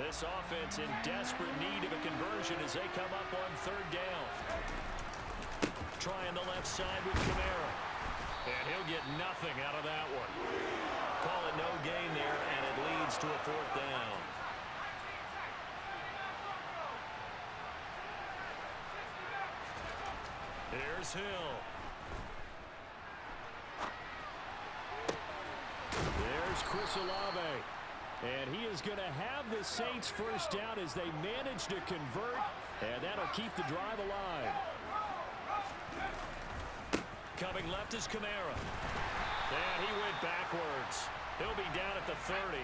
This offense in desperate need of a conversion as they come up on third down. Trying the left side with Kamara. And he'll get nothing out of that one. Call it no gain there, and it leads to a fourth down. Here's Hill. There's Chris Olave. And he is going to have the Saints first down as they manage to convert, and that'll keep the drive alive. Coming left is Kamara. And he went backwards. He'll be down at the 30.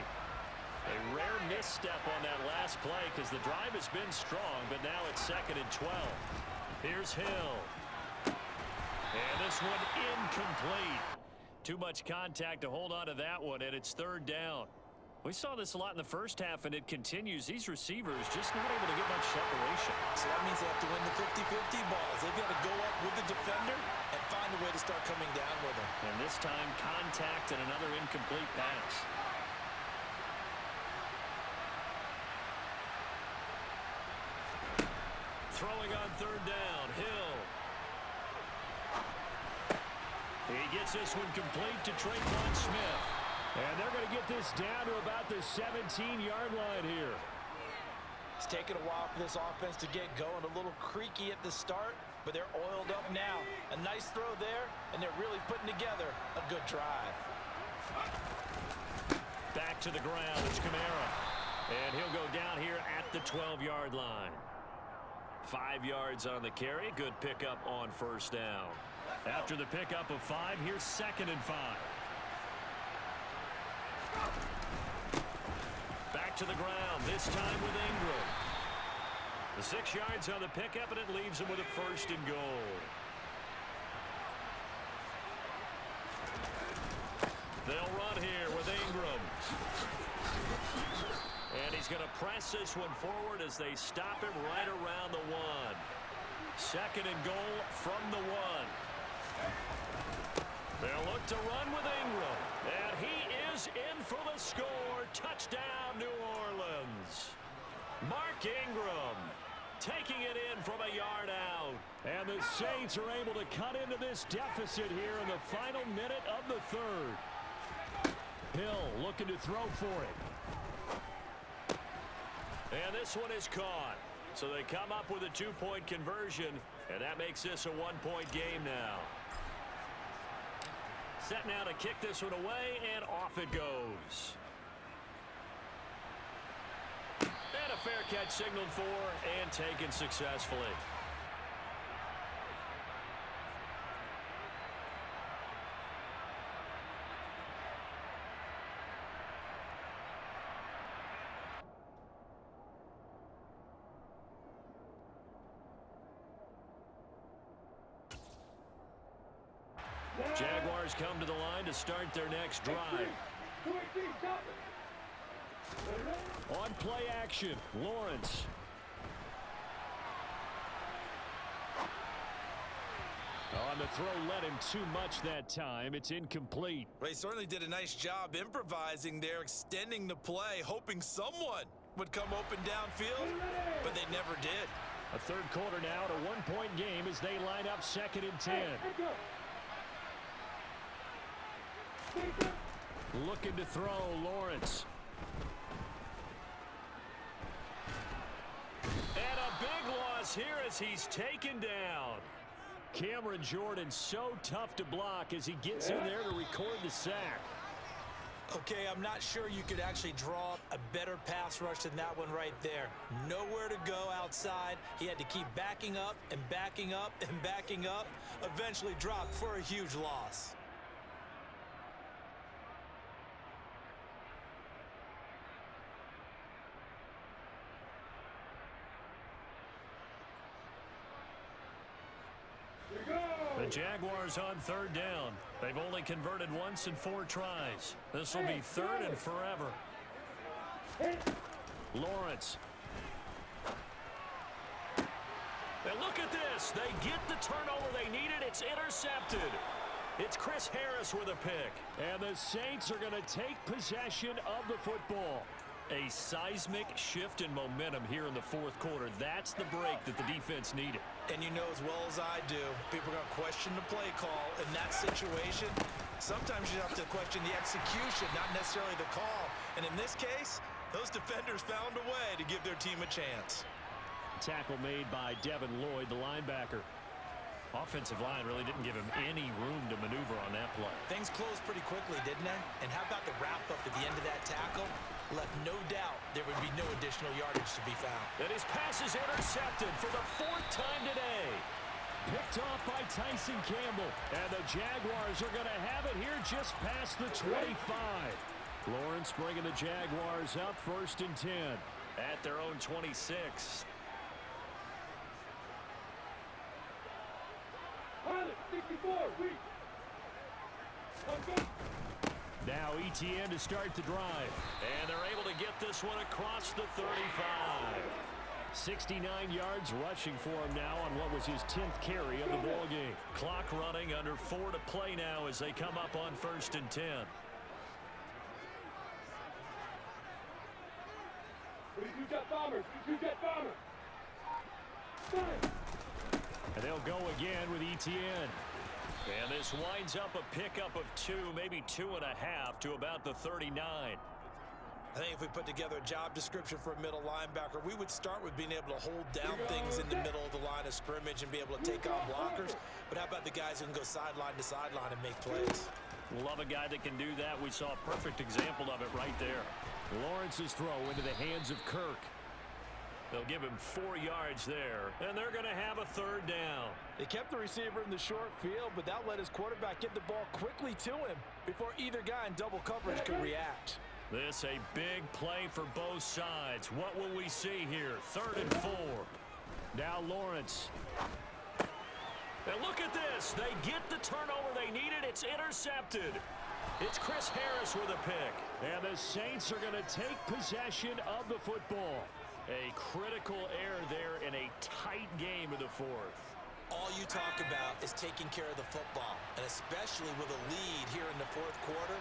A rare misstep on that last play because the drive has been strong, but now it's 2nd and 12. Here's Hill. And this one incomplete. Too much contact to hold on to that one, and it's 3rd down. We saw this a lot in the first half, and it continues. These receivers just not able to get much separation. So that means they have to win the 50-50 balls. They've got to go up with the defender and find a way to start coming down with him. And this time, contact and another incomplete pass. Throwing on 3rd down, Hill. He gets this one complete to Traquan Smith. And they're going to get this down to about the 17-yard line here. It's taken a while for this offense to get going. A little creaky at the start, but they're oiled up now. A nice throw there, and they're really putting together a good drive. Back to the ground. It's Kamara. And he'll go down here at the 12-yard line. 5 yards on the carry. Good pickup on first down. After the pickup of 5, here's 2nd and 5. Back to the ground, this time with Ingram. The 6 yards on the pickup, and it leaves him with a 1st and goal. They'll run here with Ingram. And he's going to press this one forward as they stop him right around the 1. 2nd and goal from the 1. They'll look to run with Ingram. And he is in for the score. Touchdown, New Orleans. Mark Ingram taking it in from a yard out. And the Saints are able to cut into this deficit here in the final minute of the 3rd. Hill looking to throw for it. And this one is caught. So they come up with a 2-point conversion, and that makes this a 1-point game now. Set now to kick this one away, and off it goes. And a fair catch signaled for and taken successfully. Jaguars come to the line to start their next drive. On play action, Lawrence. On the throw, led him too much that time. It's incomplete. They certainly did a nice job improvising there, extending the play, hoping someone would come open downfield, but they never did. A 3rd quarter now, a 1-point game as they line up 2nd and 10. Looking to throw, Lawrence. And a big loss here as he's taken down. Cameron Jordan so tough to block as he gets in there to record the sack. Okay, I'm not sure you could actually draw up a better pass rush than that one right there. Nowhere to go outside. He had to keep backing up and backing up and backing up. Eventually dropped for a huge loss. The Jaguars on 3rd down. They've only converted once in 4 tries. This will be 3rd and forever. Lawrence. And look at this. They get the turnover they needed. It's intercepted. It's Chris Harris with a pick. And the Saints are going to take possession of the football. A seismic shift in momentum here in the fourth quarter. That's the break that the defense needed. And you know as well as I do, people are going to question the play call in that situation. Sometimes you have to question the execution, not necessarily the call. And in this case, those defenders found a way to give their team a chance. Tackle made by Devin Lloyd, the linebacker. Offensive line really didn't give him any room to maneuver on that play. Things closed pretty quickly, didn't they? And how about the wrap-up at the end of that tackle? Left no doubt there would be no additional yardage to be found. And his pass is intercepted for the fourth time today. Picked off by Tyson Campbell. And the Jaguars are going to have it here just past the 25. Lawrence bringing the Jaguars up 1st and 10. At their own 26. Now ETN to start the drive. And they're able to get this one across the 35. 69 yards rushing for him now on what was his 10th carry of the ball game. Clock running, under 4 to play now as they come up on 1st and 10. You got bombers. You got bombers. And they'll go again with ETN. And this winds up a pickup of 2, maybe 2.5 to about the 39. I think if we put together a job description for a middle linebacker, we would start with being able to hold down things in the middle of the line of scrimmage and be able to take on blockers. But how about the guys who can go sideline to sideline and make plays? Love a guy that can do that. We saw a perfect example of it right there. Lawrence's throw into the hands of Kirk. They'll give him 4 yards there, and they're going to have a 3rd down. They kept the receiver in the short field, but that let his quarterback get the ball quickly to him before either guy in double coverage could react. This a big play for both sides. What will we see here? 3rd and 4. Now Lawrence. And look at this. They get the turnover they needed. It's intercepted. It's Chris Harris with a pick. And the Saints are going to take possession of the football. A critical error there in a tight game of the 4th. All you talk about is taking care of the football, and especially with a lead here in the 4th quarter.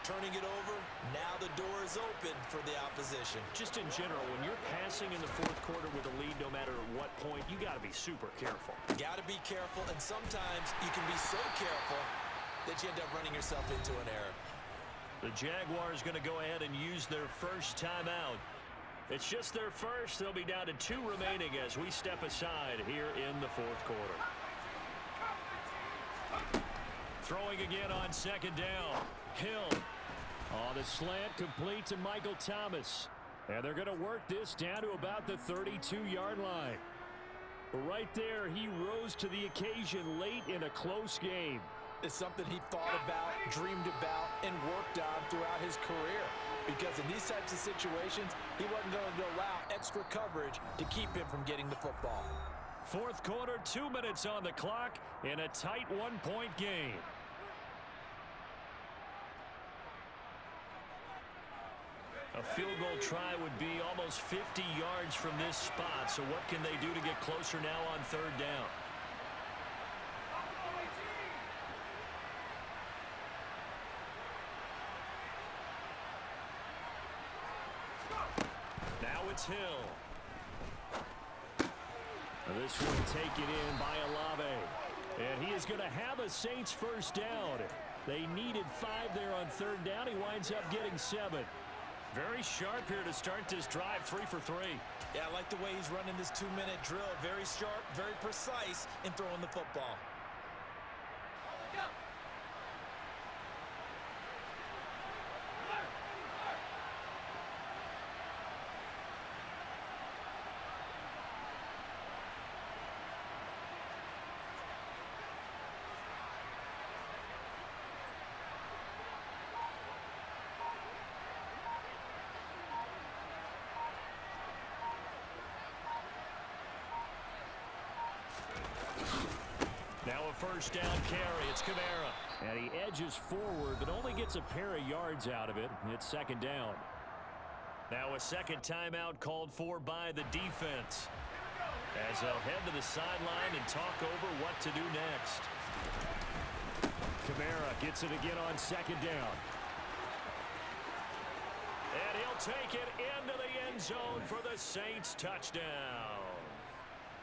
Turning it over, now the door is open for the opposition. Just in general, when you're passing in the 4th quarter with a lead, no matter what point, you got to be super careful. Got to be careful, and sometimes you can be so careful that you end up running yourself into an error. The Jaguars going to go ahead and use their first timeout. It's just their first. They'll be down to 2 remaining as we step aside here in the 4th quarter. Throwing again on 2nd down. Hill on a slant, complete to Michael Thomas. And they're going to work this down to about the 32-yard line. Right there, he rose to the occasion late in a close game. It's something he thought about, dreamed about, and worked on throughout his career. Because in these types of situations, he wasn't going to allow extra coverage to keep him from getting the football. 4th quarter, 2 minutes on the clock in a tight 1-point game. A field goal try would be almost 50 yards from this spot. So what can they do to get closer now on 3rd down? Now it's Hill. This one taken in by Olave. And he is going to have a Saints first down. They needed 5 there on 3rd down. He winds up getting 7. Very sharp here to start this drive, 3 for 3. Yeah, I like the way he's running this 2-minute drill. Very sharp, very precise in throwing the football. Now a first down carry. It's Kamara. And he edges forward, but only gets a pair of yards out of it. It's 2nd down. Now a second timeout called for by the defense, as they'll head to the sideline and talk over what to do next. Kamara gets it again on 2nd down. And he'll take it into the end zone for the Saints touchdown.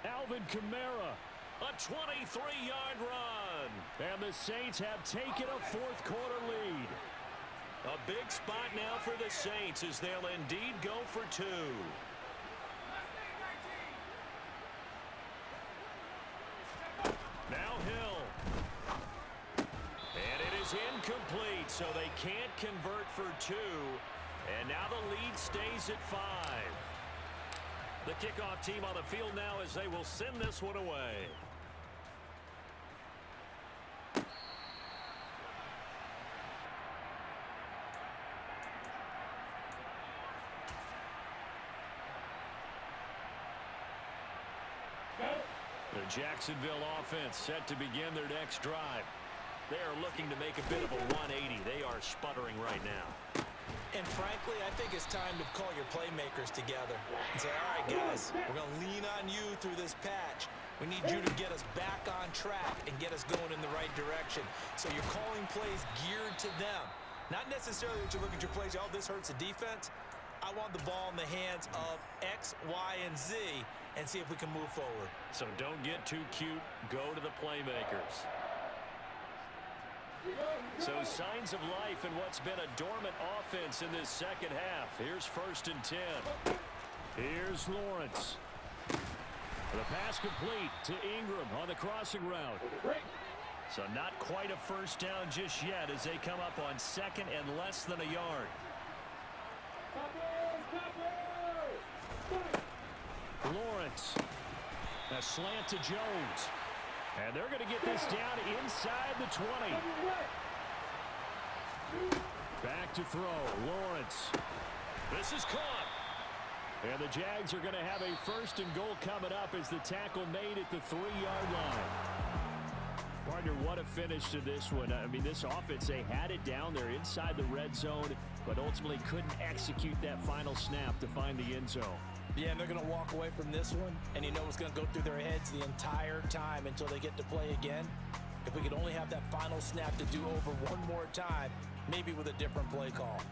Alvin Kamara, a 23-yard run. And the Saints have taken a fourth-quarter lead. A big spot now for the Saints as they'll indeed go for two. Now Hill. And it is incomplete, so they can't convert for two. And now the lead stays at 5. The kickoff team on the field now as they will send this one away. The Jacksonville offense set to begin their next drive. They are looking to make a bit of a 180. They are sputtering right now. And frankly, I think it's time to call your playmakers together and say, all right, guys, we're going to lean on you through this patch. We need you to get us back on track and get us going in the right direction. So you're calling plays geared to them. Not necessarily that you look at your plays, oh, this hurts the defense. I want the ball in the hands of X, Y, and Z and see if we can move forward. So don't get too cute. Go to the playmakers. So signs of life in what's been a dormant offense in this second half. Here's 1st and 10. Here's Lawrence. The pass complete to Ingram on the crossing route. So not quite a first down just yet as they come up on 2nd and less than a yard. Lawrence. A slant to Jones. And they're going to get this down inside the 20. Back to throw. Lawrence. This is caught. And the Jags are going to have a 1st and goal coming up as the tackle made at the 3-yard line. Partner, what a finish to this one. I mean, this offense, they had it down there inside the red zone, but ultimately couldn't execute that final snap to find the end zone. Yeah, and they're going to walk away from this one, and you know it's going to go through their heads the entire time until they get to play again. If we could only have that final snap to do over one more time, maybe with a different play call.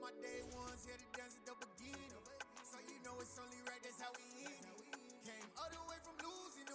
My day ones here to dance at the beginning. So you know it's only right, that's how we eat it. Came all the way from Louis.